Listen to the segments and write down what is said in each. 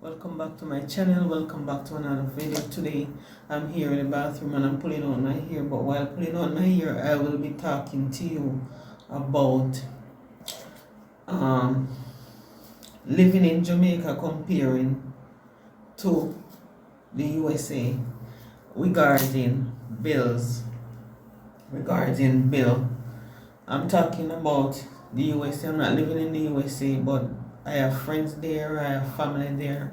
Welcome back to my channel. Welcome back to another video. Today I'm here in the bathroom and I'm pulling out my hair, but while pulling out my hair I will be talking to you about um, living in Jamaica comparing to the USA regarding bills. Regarding bill, I'm talking about the USA. I'm not living in the USA, but I have friends there, I have family there,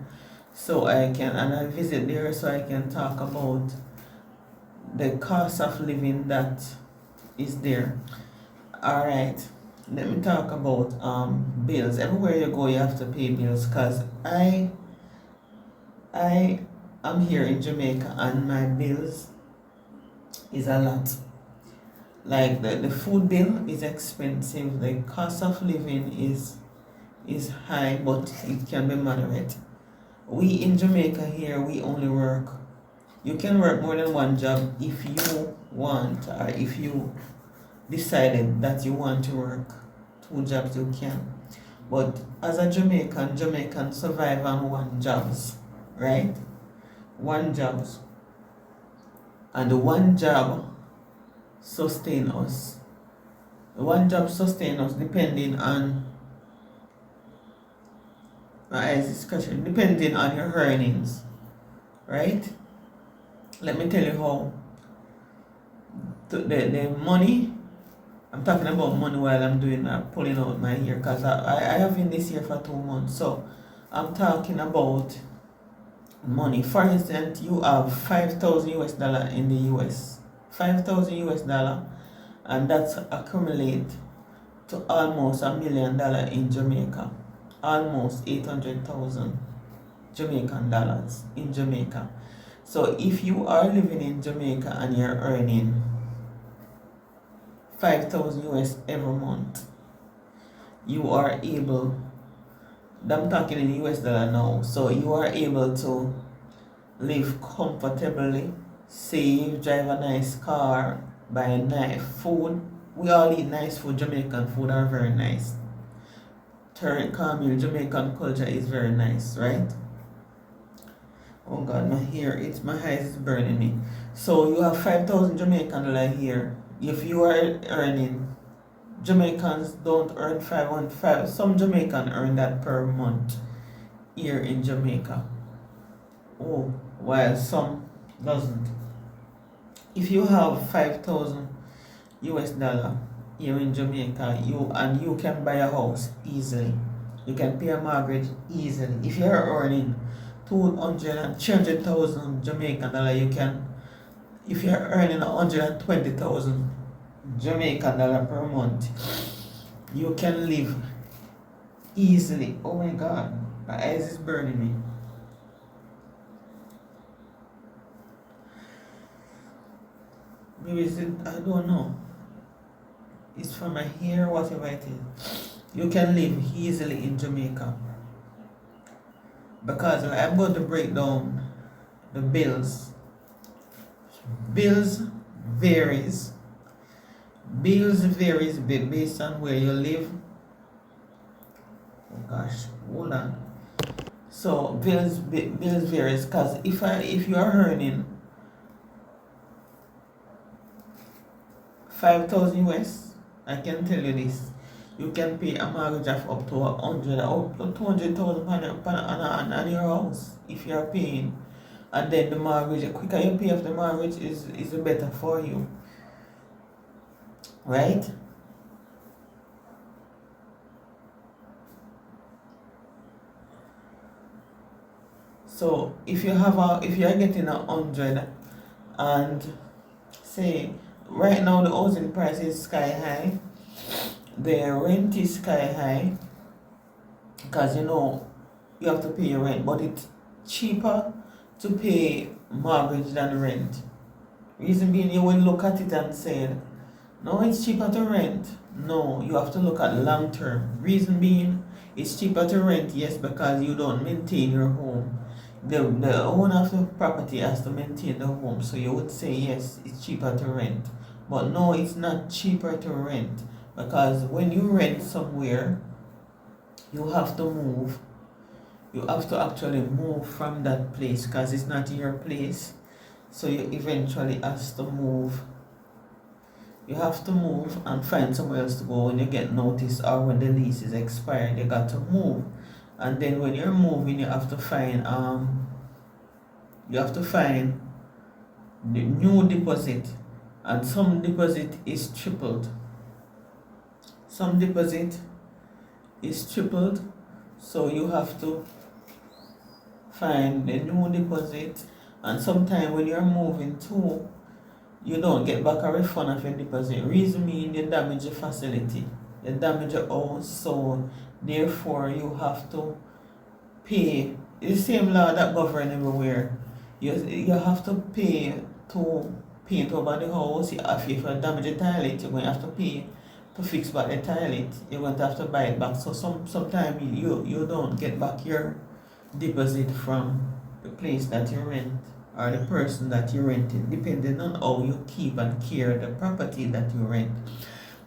so I can, and I visit there so I can talk about the cost of living that is there. Alright, let me talk about bills. Everywhere you go you have to pay bills, because I am here in Jamaica and my bills is a lot. Like the food bill is expensive, the cost of living is high, but it can be moderate. We in Jamaica here, we only work. You can work more than one job if you want, or if you decided that you want to work two jobs, you can. But as a Jamaican survive on one jobs, right? One jobs. And the one job sustain us. The one job sustain us depending on depending on your earnings, right? Let me tell you how the money, I'm talking about money while I'm doing pulling out my hair, because I have been this year for 2 months, so I'm talking about money. For instance, you have 5,000 US dollar in the US, 5,000 US dollar, and that's accumulate to almost $1 million in Jamaica, almost 800,000 Jamaican dollars in Jamaica. So if you are living in Jamaica and you're earning 5,000 US every month, you are able, I'm talking in US dollar now, so you are able to live comfortably, save, drive a nice car, buy nice food. We all eat nice food. Jamaican food are very nice. Jamaican culture is very nice, right? Oh God, my eyes is burning me. So you have 5,000 Jamaican dollar here. If you are earning, Jamaicans don't earn 515. Some Jamaican earn that per month here in Jamaica. Oh, while some doesn't. If you have 5,000 US dollar here in Jamaica, you can buy a house easily. You can pay a mortgage easily. If you're earning 200 and 300,000 Jamaican dollar, you can. If you're earning 120,000 Jamaican dollar per month, you can live easily. Oh my God, my eyes is burning me. Maybe I don't know. It's for my hair, whatever it is. You can live easily in Jamaica, because I'm going to break down the bills. Bills varies. Bills varies based on where you live. Oh gosh, hold on. So bills varies, because if you are earning 5,000 US, I can tell you this. You can pay a mortgage of up to 100, up to 200,000 on your house if you are paying. And then the mortgage, the quicker you pay off the mortgage is the better for you, right? So if you are getting 100, and say right now the housing price is sky high, the rent is sky high, because you have to pay your rent, but it's cheaper to pay mortgage than rent. Reason being, you will look at it and say, no, it's cheaper to rent. No, you have to look at long term. Reason being, it's cheaper to rent, yes, because you don't maintain your home. The owner of the property has to maintain the home, so you would say yes, it's cheaper to rent. But no, it's not cheaper to rent, because when you rent somewhere, you have to move you have to actually move from that place because it's not your place. So you eventually has to move. You have to move and find somewhere else to go when you get notice or when the lease is expired. You got to move, and then when you're moving, you have to find the new deposit, and some deposit is tripled. Some deposit is tripled, so you have to find the new deposit, and sometime when you're moving too, you don't get back a refund of your deposit. Reason mean you damage the facility, you damage your house, so therefore you have to pay. It's the same law that govern everywhere. You have to pay to paint over the house. If you damage the toilet, you're going to have to pay to fix back the toilet. You're going to have to buy it back. So sometimes you don't get back your deposit from the place that you rent or the person that you rented, depending on how you keep and care the property that you rent.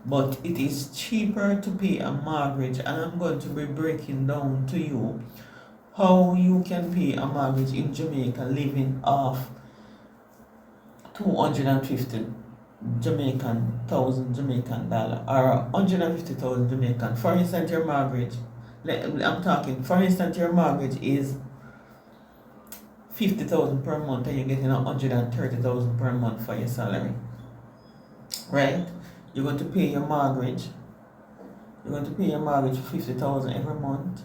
But it is cheaper to pay a mortgage, and I'm going to be breaking down to you how you can pay a mortgage in Jamaica living off 250 Jamaican dollar or 150,000 Jamaican. For instance, your mortgage, for instance, your mortgage is 50,000 per month and you're getting 130,000 per month for your salary, right? You're going to pay your mortgage. You're going to pay your mortgage 50,000 every month.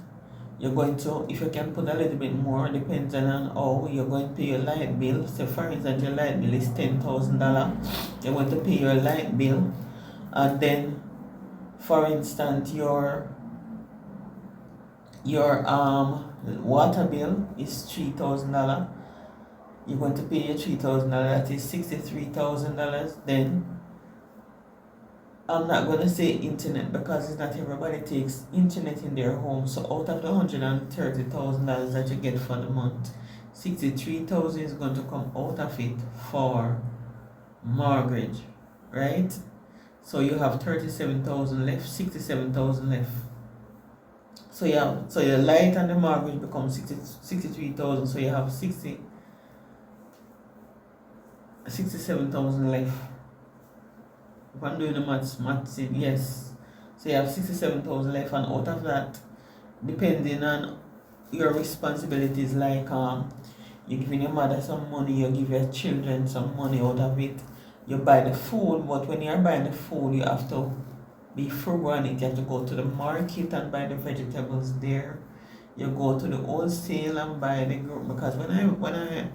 You're going to, if you can put a little bit more, depends on how you're going to pay your light bill. So for instance, your light bill is $10,000. You're going to pay your light bill, and then, for instance, your water bill is $3,000. You're going to pay your $3,000. That is $63,000. Then I'm not going to say internet because it's not everybody takes internet in their home. So out of the $130,000 that you get for the month, 63,000 is going to come out of it for mortgage, right? So you have 37,000 left, 67,000 left. So your light and the mortgage becomes 63,000. So you have 67,000 left. If I'm doing the maths, yes. So you have 67,000 left, and out of that, depending on your responsibilities, like you giving your mother some money, you give your children some money out of it, you buy the food. But when you're buying the food, you have to be frugal on it. You have to go to the market and buy the vegetables there. You go to the wholesale and buy the group, because when I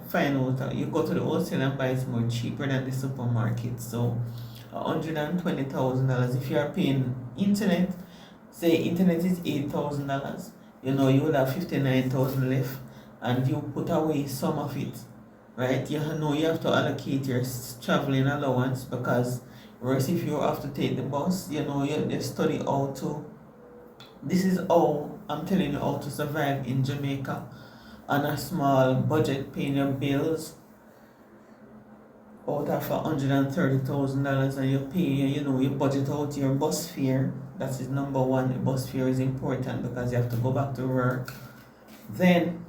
find out you go to the wholesale and buy, it's more cheaper than the supermarket. So $120,000. If you are paying internet, say internet is $8,000, you will have 59,000 left, and you put away some of it, right? You have to allocate your traveling allowance, because whereas if you have to take the bus, you study how to. This is how I'm telling you how to survive in Jamaica on a small budget, paying your bills out of $130,000, and you pay, you budget out your bus fare. That is number one. The bus fare is important because you have to go back to work. Then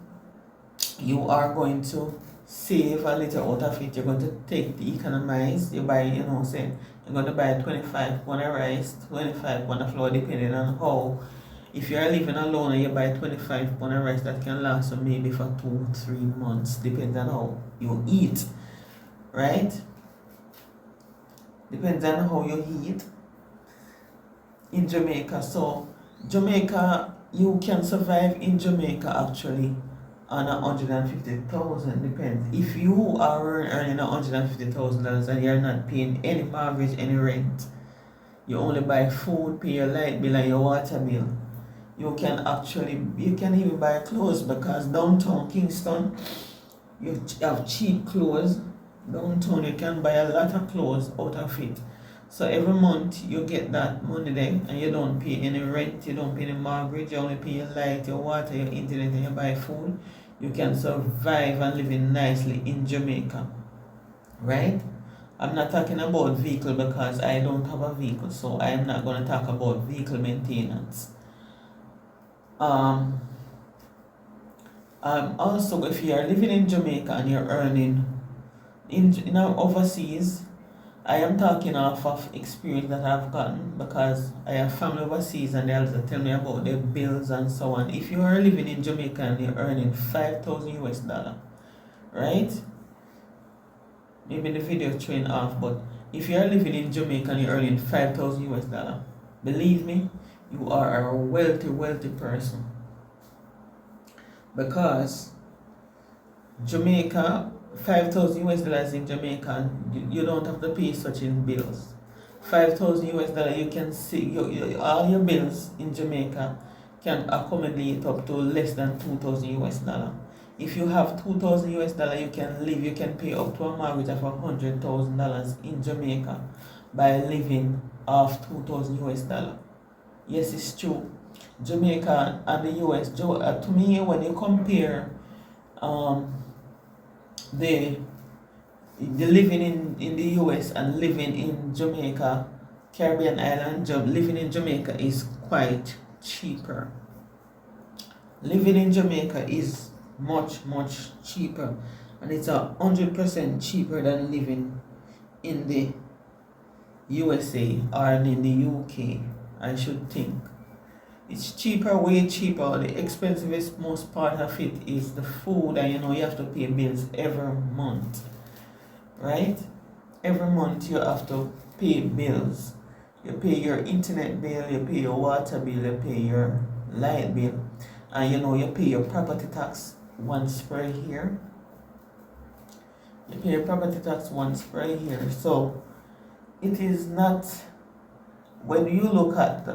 you are going to save a little out of it. You're going to take the economize. You buy, say you're going to buy 25 pound of rice, 25 pound of flour, depending on how. If you're living alone and you buy 25 pound of rice, that can last you maybe for 2-3 months, depends on how you eat. Right? Depends on how you eat in Jamaica. So Jamaica, you can survive in Jamaica actually on 150,000. Depends. If you are earning $150,000 and you're not paying any mortgage, any rent, you only buy food, pay your light bill and your water bill, you can even buy clothes, because downtown Kingston, you have cheap clothes. Downtown, you can buy a lot of clothes out of it. So every month you get that money there, and you don't pay any rent, you don't pay any mortgage, you only pay your light, your water, your internet, and you buy food. You can survive and live nicely in Jamaica, right? I'm not talking about vehicle because I don't have a vehicle, so I am not going to talk about vehicle maintenance. Also, if you are living in Jamaica and you're earning in overseas, I am talking off of experience that I've gotten because I have family overseas and they also tell me about their bills and so on. If you are living in Jamaica and you're earning 5,000 US dollar, right? Maybe the video train off, but if you are living in Jamaica and you're earning 5,000 US dollar, believe me, you are a wealthy, wealthy person. Because Jamaica, 5,000 US dollars in Jamaica, you don't have to pay such in bills. 5,000 US dollars, you can see all your bills in Jamaica can accommodate up to less than 2,000 US dollar. If you have 2,000 US dollar, you can live, you can pay up to a mortgage of $100,000 in Jamaica by living off 2,000 US dollar. Yes, it's true. Jamaica and the US, to me, when you compare um, the living in the US and living in Jamaica, Caribbean island, living in Jamaica is quite cheaper. Living in Jamaica is much, much cheaper, and it's 100% cheaper than living in the USA or in the UK, I should think. It's cheaper, way cheaper. The expensivest most part of it is the food, and you have to pay bills every month, right? Every month you have to pay bills. You pay your internet bill, you pay your water bill, you pay your light bill, and you pay your property tax once per year. You pay your property tax once per year. So it is not, when you look at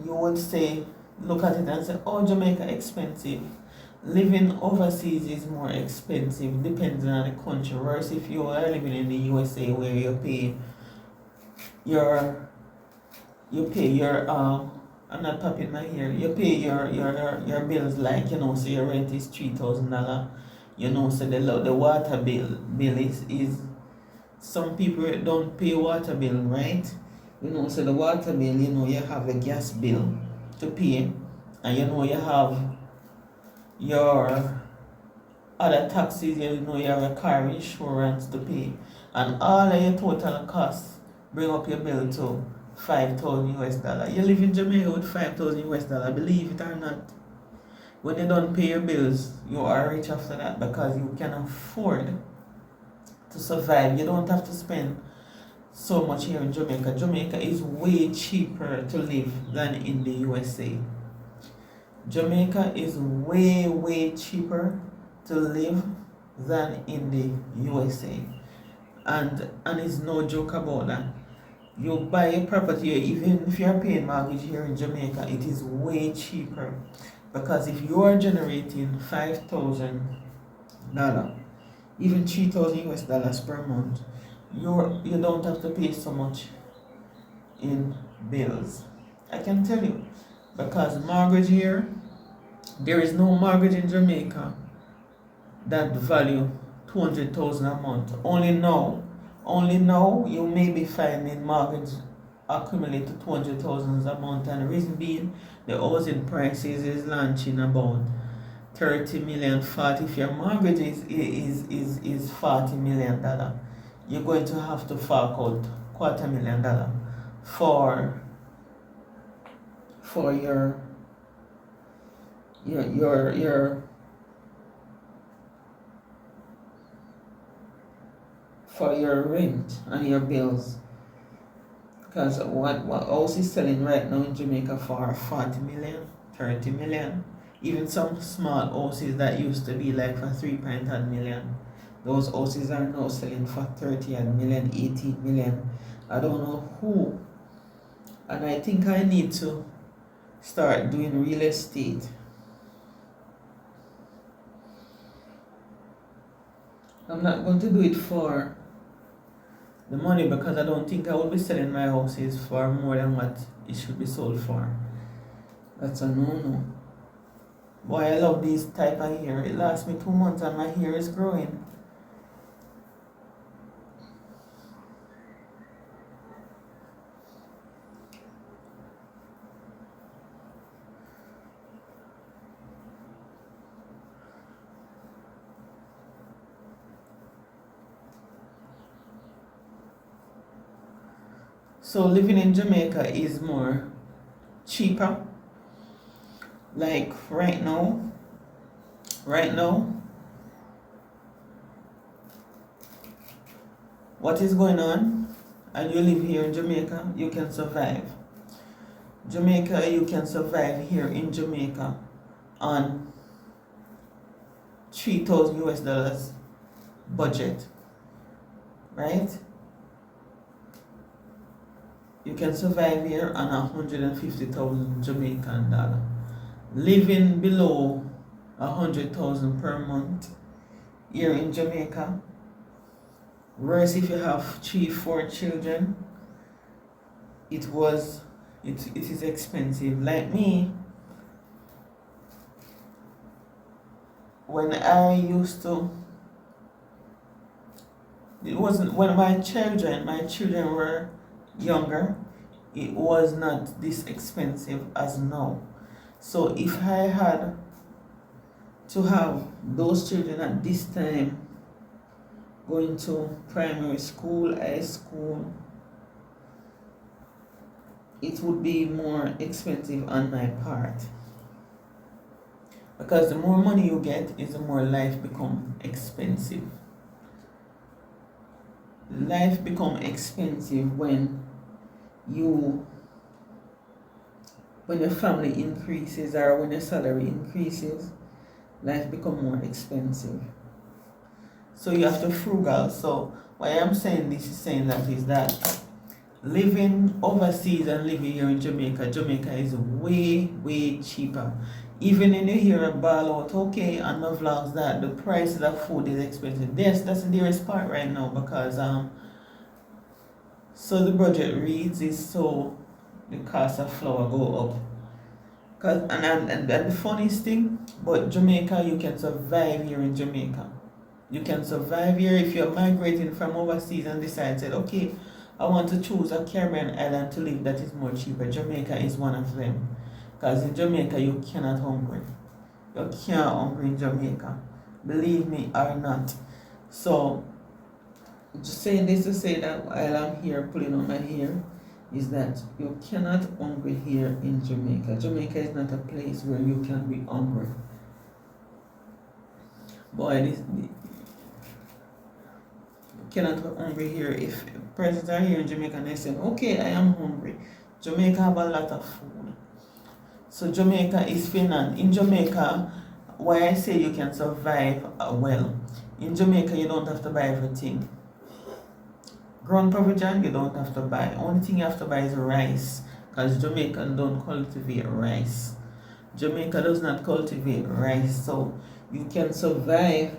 you would say, look at it and say, oh, Jamaica expensive. Living overseas is more expensive depending on the country. Whereas if you are living in the USA where you pay your I'm not popping my hair. You pay your bills, like so your rent is $3,000. So the water bill is some people don't pay water bill, right? So the water bill, you have a gas bill to pay, and you have your other taxes, you have a car insurance to pay, and all of your total costs bring up your bill to 5,000 US dollar. You live in Jamaica with 5,000 US dollar, believe it or not. When you don't pay your bills, you are rich after that because you can afford to survive. You don't have to spend so much here in Jamaica. Jamaica is way cheaper to live than in the USA. Jamaica is way, way cheaper to live than in the USA. And it's no joke about that. You buy a property, even if you're paying mortgage here in Jamaica, it is way cheaper. Because if you are generating $5,000, even 3,000 US dollars per month, you don't have to pay so much in bills. I can tell you, because mortgage here, there is no mortgage in Jamaica that value 200,000 a month. Only now you may be finding mortgage accumulate to 200,000 a month, and the reason being the housing prices is launching about 30 million, 40. If your mortgage is $40 million, you're going to have to fork out $250,000 for your for your rent and your bills. Because what house is selling right now in Jamaica for 40 million, 30 million. Even some small houses that used to be like for 3.1 million, those houses are now selling for 30 million, 18 million. I don't know who. And I think I need to start doing real estate. I'm not going to do it for the money, because I don't think I will be selling my houses for more than what it should be sold for. That's a no-no. Boy, I love this type of hair. It lasts me 2 months and my hair is growing. So living in Jamaica is more cheaper. Like right now, what is going on, and you live here in Jamaica, you can survive. Jamaica, you can survive here in Jamaica on 3,000 US dollars budget, right? You can survive here on 150,000 Jamaican dollar. Living below 100,000 per month here in Jamaica. Whereas if you have 3, 4 children, it is expensive. Like me, when I used to, it wasn't when my children were younger, it was not this expensive as now. So if I had to have those children at this time going to primary school, high school, it would be more expensive on my part. Because the more money you get is the more life become expensive. Life become expensive when your family increases or when your salary increases, life become more expensive. So you have to frugal. So why I'm saying this is saying that is that living overseas and living here in Jamaica is way cheaper. Even when you hear a ball out, okay, on the vlogs that the prices of food is expensive. Yes, that's the dearest part right now because so the budget reads is so the cost of flour go up. Cause and the funniest thing, but Jamaica, you can survive here in Jamaica. You can survive here if you're migrating from overseas and decide that okay, I want to choose a Caribbean island to live that is more cheaper. Jamaica is one of them. Because in Jamaica you cannot hungry. You can't hungry in Jamaica. Believe me or not. So just saying this to say that while I'm here pulling on my hair is that you cannot hungry here in Jamaica. Jamaica is not a place where you can be hungry. Boy, you cannot be hungry here. If persons are here in Jamaica and they say, okay, I am hungry. Jamaica have a lot of food. So Jamaica is Finland. In Jamaica, why I say you can survive well. In Jamaica, you don't have to buy everything. Ground provision, you don't have to buy. Only thing you have to buy is rice. Because Jamaican don't cultivate rice. Jamaica does not cultivate rice. So you can survive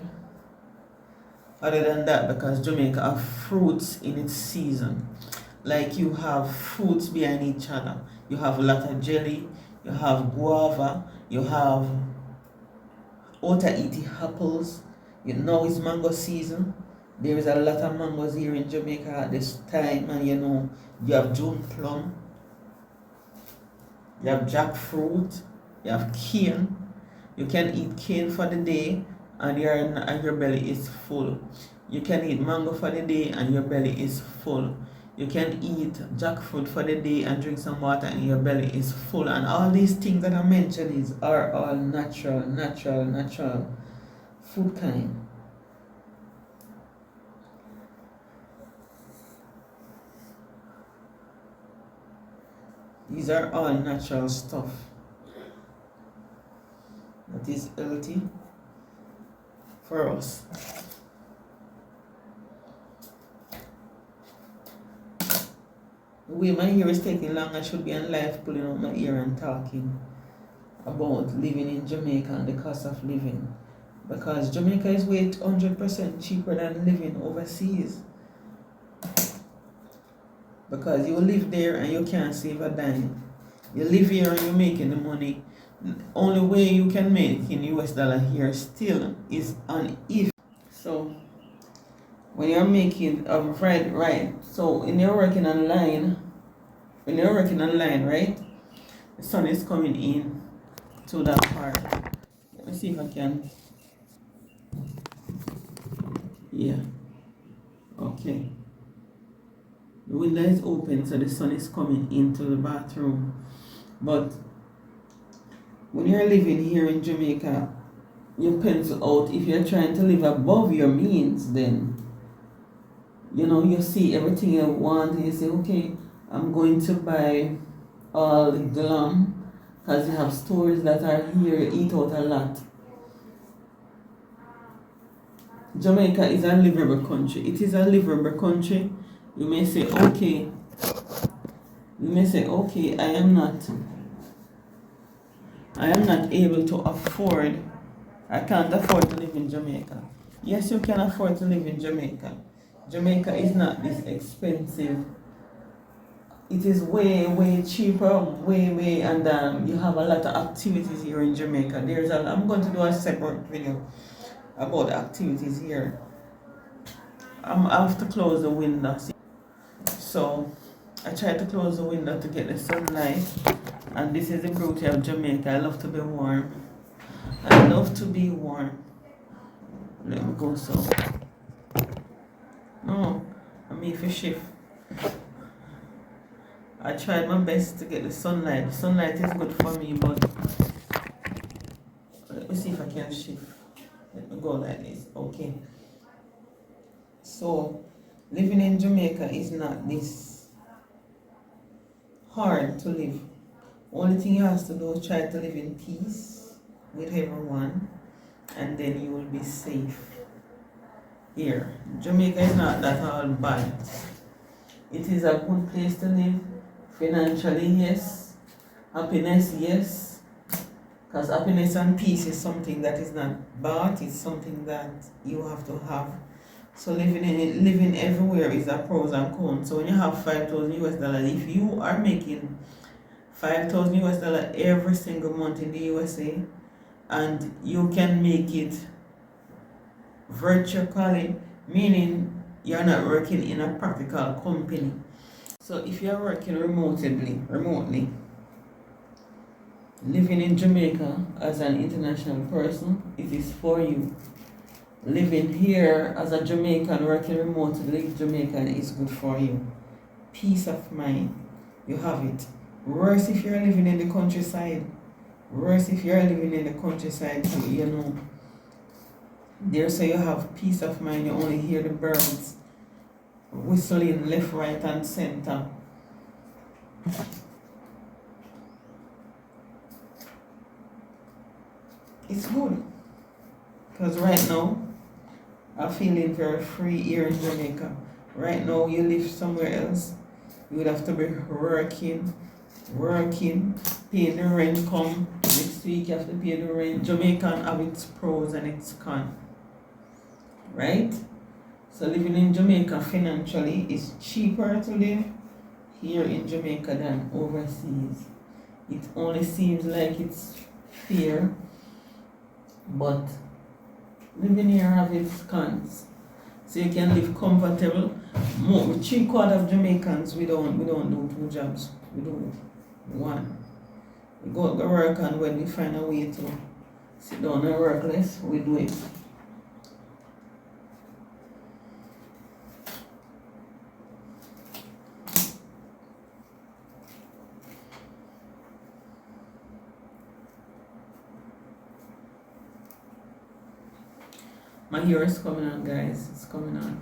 other than that because Jamaica have fruits in its season. Like you have fruits behind each other. You have a lot of jelly. You have guava. You have Otaiti apples. You know it's mango season. There is a lot of mangoes here in Jamaica at this time, and you have June plum, you have jackfruit, you have cane. You can eat cane for the day, and your belly is full. You can eat mango for the day, and your belly is full. You can eat jackfruit for the day and drink some water, and your belly is full. And all these things that I mentioned are all natural food kind. These are all natural stuff that is healthy for us. The way my hair is taking long, I should be on live pulling out my ear and talking about living in Jamaica and the cost of living. Because Jamaica is way 100% cheaper than living overseas. Because you live there and you can't save a dime. You live here and you're making the money. The only way you can make in US dollar here still is on if. So when you're making right. So when you're working online, right? The sun is coming in to that part. Let me see if I can. Yeah. Okay. The The window is open so the sun is coming into the bathroom. But when you're living here in Jamaica, you pencil out, if you're trying to live above your means, then you see everything you want and you say, okay, I'm going to buy all the glam because you have stores that are here, you eat out a lot. Jamaica is a livable country. It is a livable country. You may say, okay, I am not able to afford, I can't afford to live in Jamaica. Yes, you can afford to live in Jamaica. Jamaica is not this expensive. It is way, way cheaper, way, and you have a lot of activities here in Jamaica. I'm going to do a separate video about the activities here. I have to close the window. So I try to close the window to get the sunlight. And this is the beauty of Jamaica. I love to be warm. Let me go so. No, I'm here for shift. I tried my best to get the sunlight. The sunlight is good for me, but let me see if I can shift. Let me go like this. Okay. So, living in Jamaica is not this hard to live. Only thing you have to do is try to live in peace with everyone, and then you will be safe here. Jamaica is not that all bad. It is a good place to live. Financially, yes. Happiness, yes. Because happiness and peace is something that is not bought, it's something that you have to have. So living everywhere is a pros and cons. So when you have 5,000 US dollars, if you are making 5,000 US dollars every single month in the USA, and you can make it virtually, meaning you're not working in a practical company. So if you're working remotely, living in Jamaica as an international person, it is for you. Living here as a Jamaican working remotely, Jamaican is good for you. Peace of mind, you have it. Worse if you're living in the countryside. So there, so you have peace of mind, you only hear the birds whistling left, right, and center. It's good. Because right now, I'm feeling very free here in Jamaica. Right now, you live somewhere else, you would have to be working, paying the rent come. Next week, you have to pay the rent. Jamaica have its pros and its cons. Right? So living in Jamaica financially is cheaper to live here in Jamaica than overseas. It only seems like it's fair, but living here have its cons. So you can live comfortable. 3/4 of Jamaicans we don't do 2 jobs. We do 1. We go to work, and when we find a way to sit down and work less, we do it. My hair is coming on, guys. It's coming on.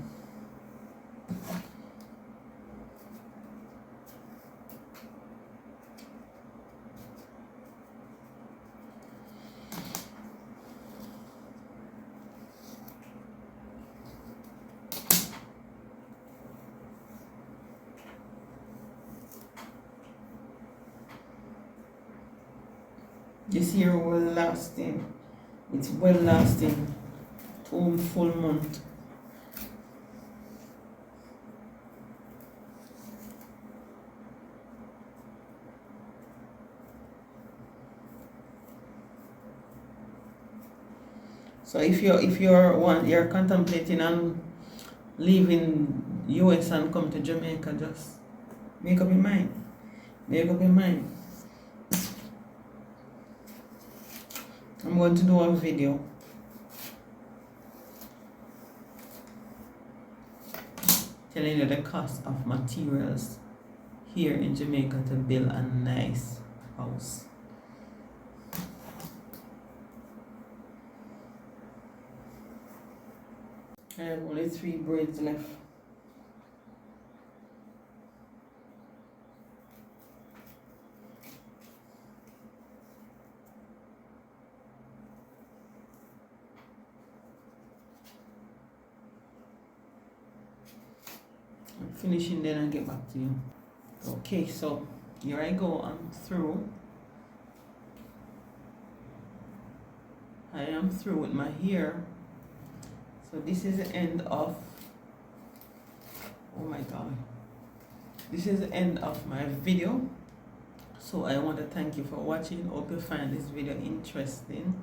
This year will lasting. It's well lasting. 2 full months. So if you're contemplating on leaving US and come to Jamaica, just make up your mind. I'm going to do a video telling you the cost of materials here in Jamaica to build a nice house. I have only 3 braids left. I'm finishing then and get back to you. Okay, so here I go. I'm through. I am through with my hair. So this is the end of, oh my god, this is the end of my video. So I want to thank you for watching. Hope you find this video interesting,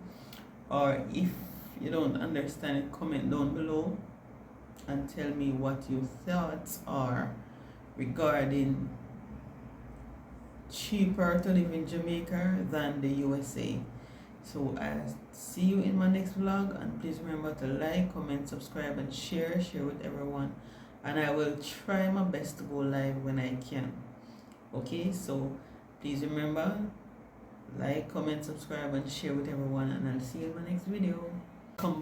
or if you don't understand it, comment down below and tell me what your thoughts are regarding cheaper to live in Jamaica than the USA. So I'll see you in my next vlog, and please remember to like, comment, subscribe and share with everyone, and I will try my best to go live when I can. Okay, so please remember, like, comment, subscribe and share with everyone, and I'll see you in my next video. Come back.